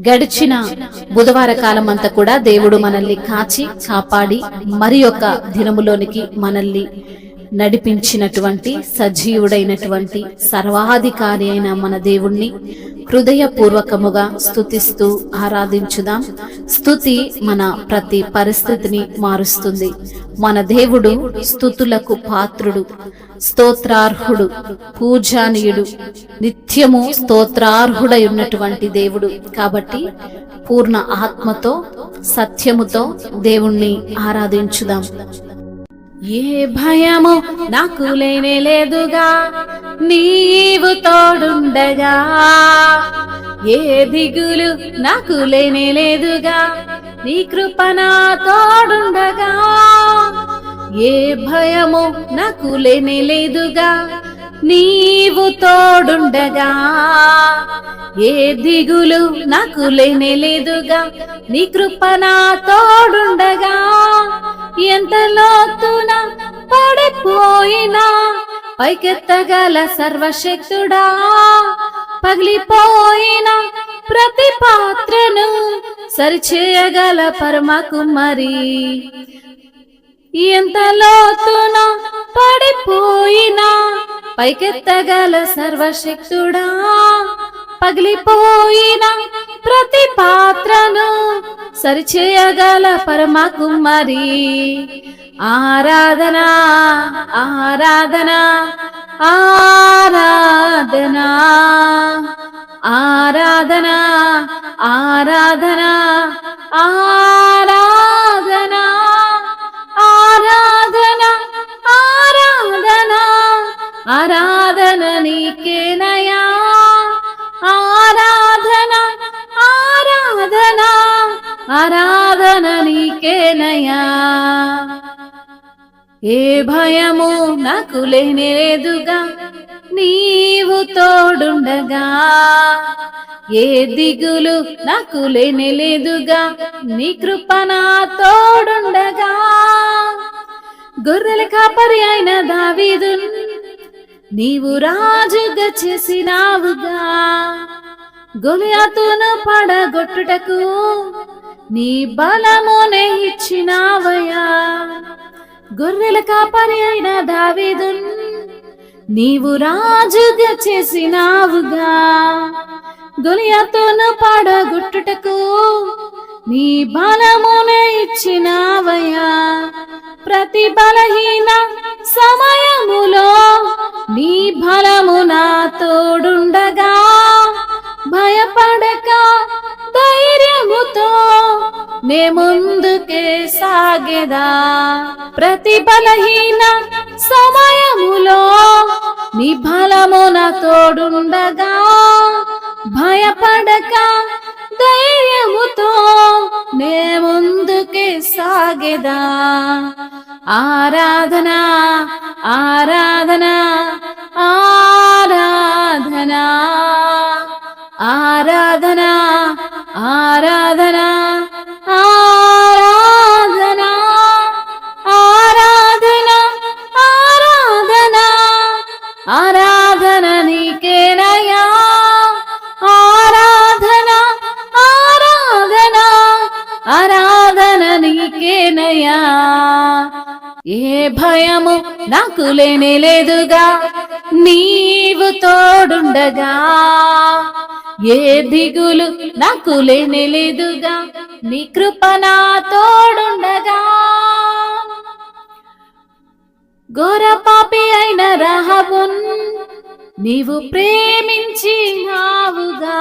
గడిచిన బుధవార కాలం అంతా కూడా దేవుడు మనల్ని కాచి కాపాడి మరి యొక్క దినములోనికి మనల్ని నడిపించినటువంటి సజీవుడైనటువంటి సర్వాధికారి అయిన మన దేవుణ్ణి హృదయపూర్వకముగా స్తుతిస్తూ ఆరాధించుదాం. స్తుతి మన ప్రతి పరిస్థితిని మారుస్తుంది. మన దేవుడు స్తుతులకు పాత్రుడు, స్తోత్రార్హుడు, పూజానీయుడు, నిత్యము స్తోత్రార్హుడై ఉన్నటువంటి దేవుడు. కాబట్టి పూర్ణ ఆత్మతో సత్యముతో దేవుణ్ణి ఆరాధించుదాం. ఏ భయము నాకు లేనే లేదుగా నీవు తోడుండగా, ఏ దిగులు నాకు లేనే లేదుగా నీ కృప నా తోడుండగా, ఏ భయము నాకు లేనే లేదుగా నీవు తోడుండగా, ఏ దిగులు నాకు లేనే లేదుగా నీ కృప నా తోడుండగా, ఎంత లోతున పడిపోయినా పైకెత్తగల సర్వశక్తుడా, పగిలిపోయిన ప్రతి పాత్రను సరిచేయగల పరమ కుమారి, ఎంత లోతున పడిపోయినా పైకెత్తగల సర్వశక్తుడా, పగిలిపోయిన ప్రతి పాత్రను సరిచేయగల పరమ కుమారి. ఆరాధన ఆరాధన ఆరాధన ఆరాధన ఆరాధన ఆరాధన ఆరాధన ఆరాధన ఆరాధన నీకేనయా, ఆరాధన ఆరాధన ఆరాధన నీకేనయా. ఏ భయము నాకు లేనేదుగా నీవు తోడుండగా, ఏ దిగులు నాకు లేనేలేదుగా నీ కృప నా తోడుండగా, గొర్రెల కాపరి అయిన దావీదున్ నీవు రాజుగా చేసినావుగా, గొలియాతును పడగొట్టుటకు నీ బలమునే ఇచ్చినావయ్యా. గొర్రెల కాపరి అయిన దావీదున్ నీవు రాజుగా చేసినావుగా, గొలియాతును పడగొట్టుటకు నీ బలమునే ఇచ్చినావయ్యా. ప్రతి బలహీన సమయములో నీ బలము నా తోడుండగా, భయపడక ధైర్యముతో నే ముందుకే సాగేదా. ప్రతి బలహీన సమయములో నీ బలము నా తోడుండగా, భయపడక ధైర్యముతో నే ముందుకే సాగేదా. ఆరాధన ఆరాధన ఆరాధన ఆరాధన ఆరాధన ఆరాధన ఆరాధన ఆరాధన ఆరాధన నీకేనయా, ఆరాధన ఆరాధన ఆరాధన నీకేనయా. ఏ భయము నాకు లేనే లేదుగా నీవు తోడుండగా, ఏ దిగులు నాకు లేనే లేదుగా నీ కృప నా తోడుండగా. ఘోర పాపి అయిన రహబున్ నీవు ప్రేమించినావుగా,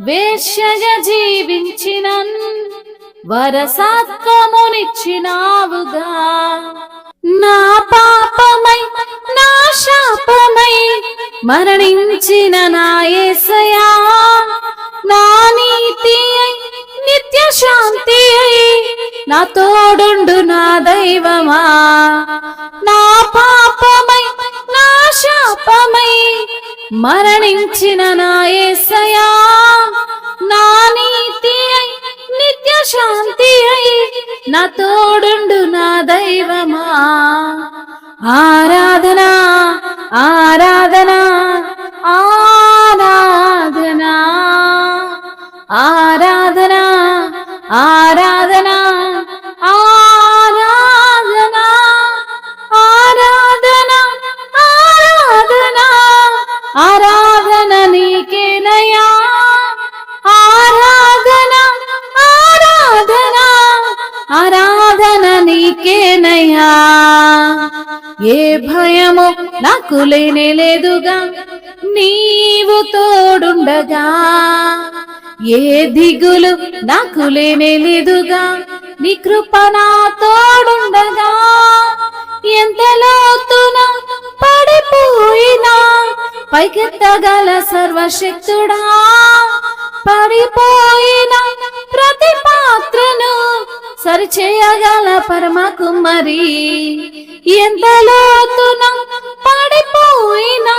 వేశ్యగా జీవించినన్ వరసత్వమునిచ్చినావుగా. నా పాపమై నా శాపమై మరణించిన నా యేసయ్యా, నా నీతి అయి నిత్య శాంతి అయి నా తోడుండు నా దైవమా. నా పాపమై నా శాపమై మరణించిన నా యేసయ్యా, నా నీతి అయి నిత్య శాంతి అయి నా తోడుండు నా దైవమా. ఆరాధన ఆరాధన ఆరాధన ఆరాధన నీకేనయ్యా, ఆరాధన ఆరాధన ఆరాధన నీకేనయ్యా. ఏ భయము నాకు లేనే లేదుగా నీవు తోడుండగా, ఏ దిగులు నాకు లేనే లేదుగా నీ కృప నా తోడుండగా. ఎంత లోతున పడిపోయినా పైకెత్తగల సర్వశక్తుడా, పడిపోయిన ప్రతి పాత్రను సరిచేయగల పరమ కుమ్మరి. ఎంత లోతున పడిపోయినా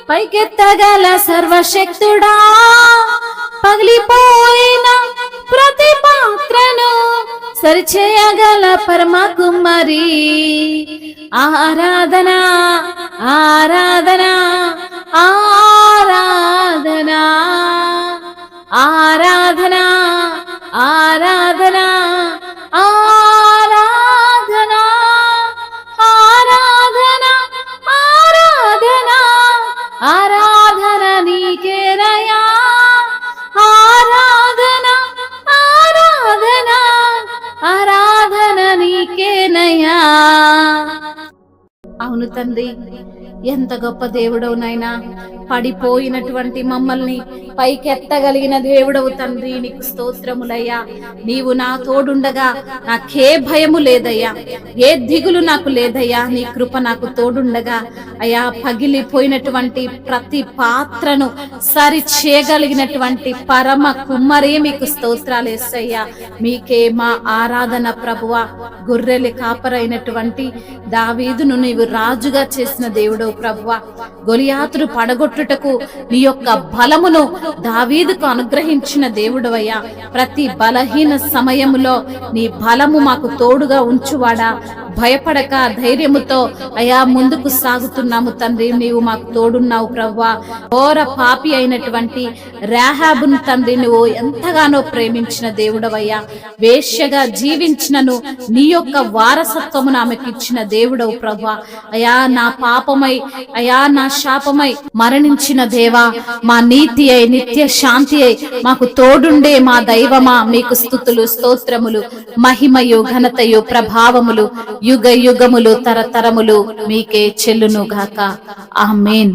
పైకెత్తగల సర్వశక్తుడా, పగిలిపోయిన ప్రతి పాత్రను సరిచేయగల పరమ కుమ్మరి. ఆరాధన ఆరాధన ఆరాధన ఆరాధన ఆరాధన ఆరాధన ఆరాధన ఆరాధన ఆరాధన నీకేనయ్యా, ఆరాధన ఆరాధన ఆరాధన నీకేనయ్యా. అవును తండ్రి, ఎంత గొప్ప దేవుడవు నాయనా. పడిపోయినటువంటి మమ్మల్ని పైకెత్తగలిగిన దేవుడవు తండ్రి, నీకు స్తోత్రములయ్యా. నీవు నా తోడుండగా నాకే భయము లేదయ్యా, ఏ దిగులు నాకు లేదయ్యా. నీ కృప నాకు తోడుండగా అయ్యా, పగిలిపోయినటువంటి ప్రతి పాత్రను సరి చేయగలిగినటువంటి పరమ కుమ్మరే మీకు స్తోత్రాలు యేసయ్యా. మీకే మా ఆరాధన ప్రభువా. గొర్రెల కాపరైనటువంటి దావీదును నీవు రాజుగా చేసిన దేవుడవు ప్రభువా. గొలియాతును పడగొట్టుటకు నీ యొక్క బలమును దావీదుకు అనుగ్రహించిన దేవుడవయ్యా. ప్రతి బలహీన సమయములో నీ బలము మాకు తోడుగా ఉంచువాడా. భయపడక ధైర్యముతో అయా ముందుకు సాగుతున్నాము తండ్రి. నీవు మాకు తోడున్నావు ప్రభువా. ఘోర పాపి అయినటువంటి రాహాబును తండ్రి నువ్వు ఎంతగానో ప్రేమించిన దేవుడవయ్యా. వేశ్యగా జీవించినను నీ యొక్క వారసత్వమును ఆమెకు ఇచ్చిన దేవుడవు ప్రభువా. అయా నా పాపమై అయా నా శాపమై మరణించిన దేవా, మా నీతి అయి నిత్య శాంతి అయి మాకు తోడుండే మా దైవమా, మీకు స్తుతులు స్తోత్రములు మహిమయు ఘనతయు ప్రభావములు యుగ యుగములు తరతరములు మీకే చెల్లును గాక. ఆమేన్.